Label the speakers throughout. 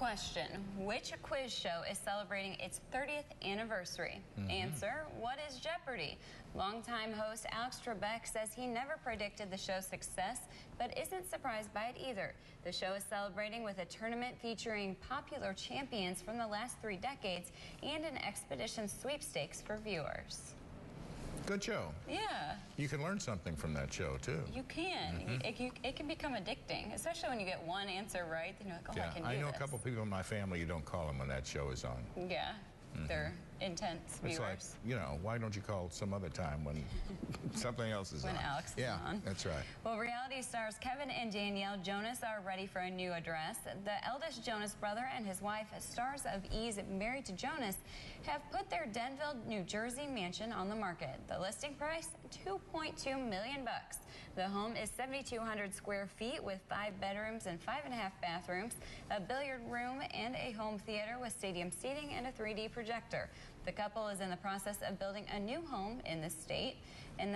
Speaker 1: Question: which quiz show is celebrating its 30th anniversary? Answer: what is Jeopardy? Longtime host Alex Trebek says he never predicted the show's success, but isn't surprised by it either. The show is celebrating with a tournament featuring popular champions from the last 3 decades and an expedition sweepstakes for viewers.
Speaker 2: Good show.
Speaker 1: Yeah.
Speaker 2: You can learn something from that show, too.
Speaker 1: You can. It can become addicting, especially when you get one answer right. Then you're like, oh,
Speaker 2: Yeah,
Speaker 1: I can do this.
Speaker 2: I know a couple people in my family who don't call them when that show is on.
Speaker 1: Yeah. They're intense viewers.
Speaker 2: It's like, you know, why don't you call some other time when something else is on?
Speaker 1: When Alex is on.
Speaker 2: Yeah, that's right.
Speaker 1: Well, reality stars Kevin and Danielle Jonas are ready for a new address. The eldest Jonas brother and his wife, stars of E's married to Jonas, have put their Denville, New Jersey mansion on the market. The listing price, $2.2 million. The home is 7,200 square feet with 5 bedrooms and 5.5 bathrooms, a billiard room, and a home theater with stadium seating and a 3D projector. The couple is in the process of building a new home in the state, and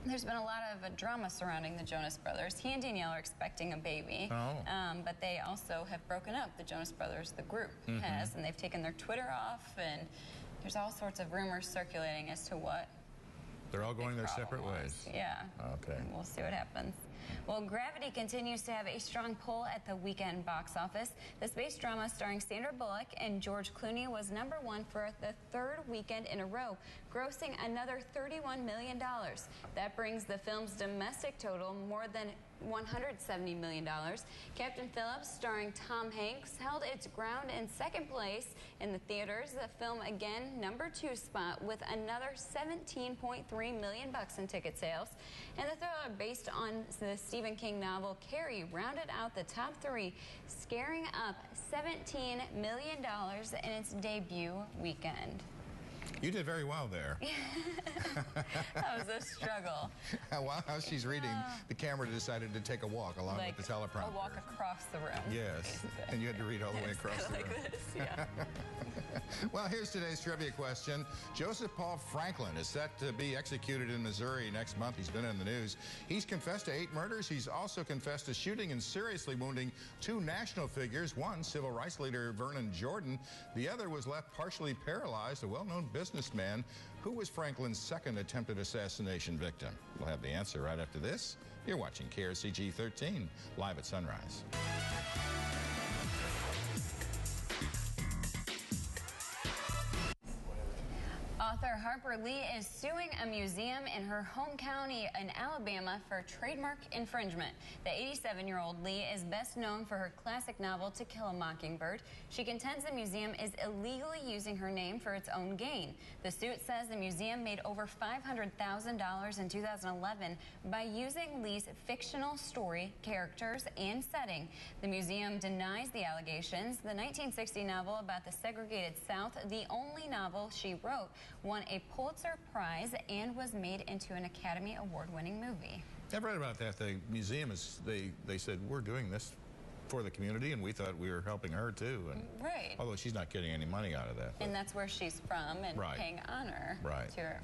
Speaker 1: there's been a lot of drama surrounding the Jonas brothers. He and Danielle are expecting a baby, but they also have broken up. The Jonas brothers, the group, has, and they've taken their Twitter off, and there's all sorts of rumors circulating as to what
Speaker 2: They're all going their separate ways.
Speaker 1: Yeah.
Speaker 2: Okay.
Speaker 1: We'll see what happens. Well, Gravity continues to have a strong pull at the weekend box office. The space drama starring Sandra Bullock and George Clooney was #1 for the 3rd weekend in a row, grossing another $31 million. That brings the film's domestic total more than $170 million. Captain Phillips, starring Tom Hanks, held its ground in 2nd place in the theaters. The film again #2 spot with another $17.3 million in ticket sales. And the thriller, based on the Stephen King novel Carrie, rounded out the top 3, scaring up $17 million in its debut weekend.
Speaker 2: You did very well there.
Speaker 1: That was a struggle.
Speaker 2: While she's reading, the camera decided to take a walk along with the teleprompter.
Speaker 1: A walk across the room.
Speaker 2: Yes, and you had to read all the way across the room.
Speaker 1: Like this, yeah.
Speaker 2: Well, here's today's trivia question. Joseph Paul Franklin is set to be executed in Missouri next month. He's been in the news. He's confessed to 8 murders. He's also confessed to shooting and seriously wounding 2 national figures. One, civil rights leader Vernon Jordan. The other was left partially paralyzed, a well-known businessman. Who was Franklin's 2nd attempted assassination victim? We'll have the answer right after this. You're watching KRCG 13, live at sunrise.
Speaker 1: Author Harper Lee is suing a museum in her home county in Alabama for trademark infringement. The 87-year-old Lee is best known for her classic novel To Kill a Mockingbird. She contends the museum is illegally using her name for its own gain. The suit says the museum made over $500,000 in 2011 by using Lee's fictional story, characters, and setting. The museum denies the allegations. The 1960 novel about the segregated South, the only novel she wrote, won a Pulitzer Prize and was made into an Academy Award-winning movie.
Speaker 2: I've read about that. The museum is, they said, we're doing this for the community, and we thought we were helping her too. And
Speaker 1: right.
Speaker 2: Although she's not getting any money out of that.
Speaker 1: And that's where she's from, and paying honor to her.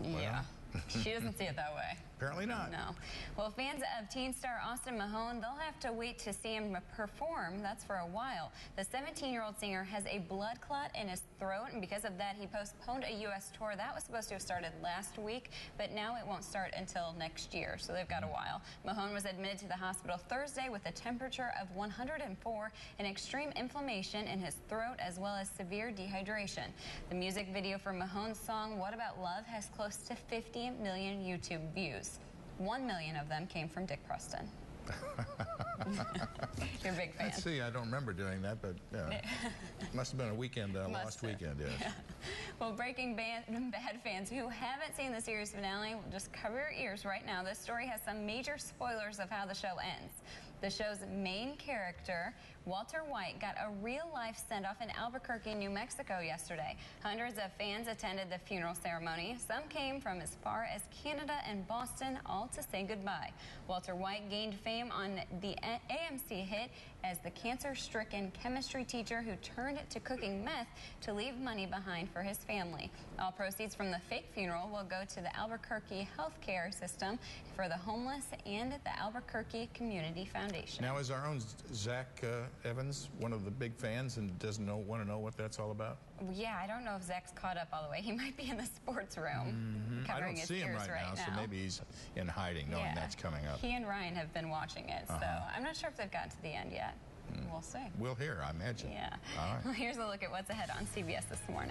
Speaker 1: Yeah. She doesn't see it that way.
Speaker 2: Apparently not.
Speaker 1: No. Well, fans of teen star Austin Mahone, they'll have to wait to see him perform. That's for a while. The 17-year-old singer has a blood clot in his throat, and because of that, he postponed a U.S. tour. That was supposed to have started last week, but now it won't start until next year, so they've got a while. Mahone was admitted to the hospital Thursday with a temperature of 104 and extreme inflammation in his throat, as well as severe dehydration. The music video for Mahone's song, What About Love, has close to 50 million YouTube views. 1 million of them came from Dick Preston. You're a big fan.
Speaker 2: Let's see, I don't remember doing that, but must have been a weekend, lost weekend, yes.
Speaker 1: Yeah. Well, Breaking Bad fans who haven't seen the series finale, just cover your ears right now. This story has some major spoilers of how the show ends. The show's main character, Walter White, got a real-life send-off in Albuquerque, New Mexico yesterday. Hundreds of fans attended the funeral ceremony. Some came from as far as Canada and Boston, all to say goodbye. Walter White gained fame on the AMC hit as the cancer-stricken chemistry teacher who turned to cooking meth to leave money behind for his family. All proceeds from the fake funeral will go to the Albuquerque healthcare system for the homeless and the Albuquerque Community Foundation.
Speaker 2: Now, is our own Zach Evans one of the big fans and doesn't want to know what that's all about?
Speaker 1: Yeah, I don't know if Zach's caught up all the way. He might be in the sports room
Speaker 2: I
Speaker 1: covering
Speaker 2: don't
Speaker 1: his
Speaker 2: see him
Speaker 1: ears
Speaker 2: right now, so maybe he's in hiding knowing that's coming up.
Speaker 1: He and Ryan have been watching it, so I'm not sure if they've gotten to the end yet. We'll see.
Speaker 2: We'll hear, I imagine.
Speaker 1: Yeah.
Speaker 2: All right.
Speaker 1: Well, here's a look at what's ahead on CBS this morning.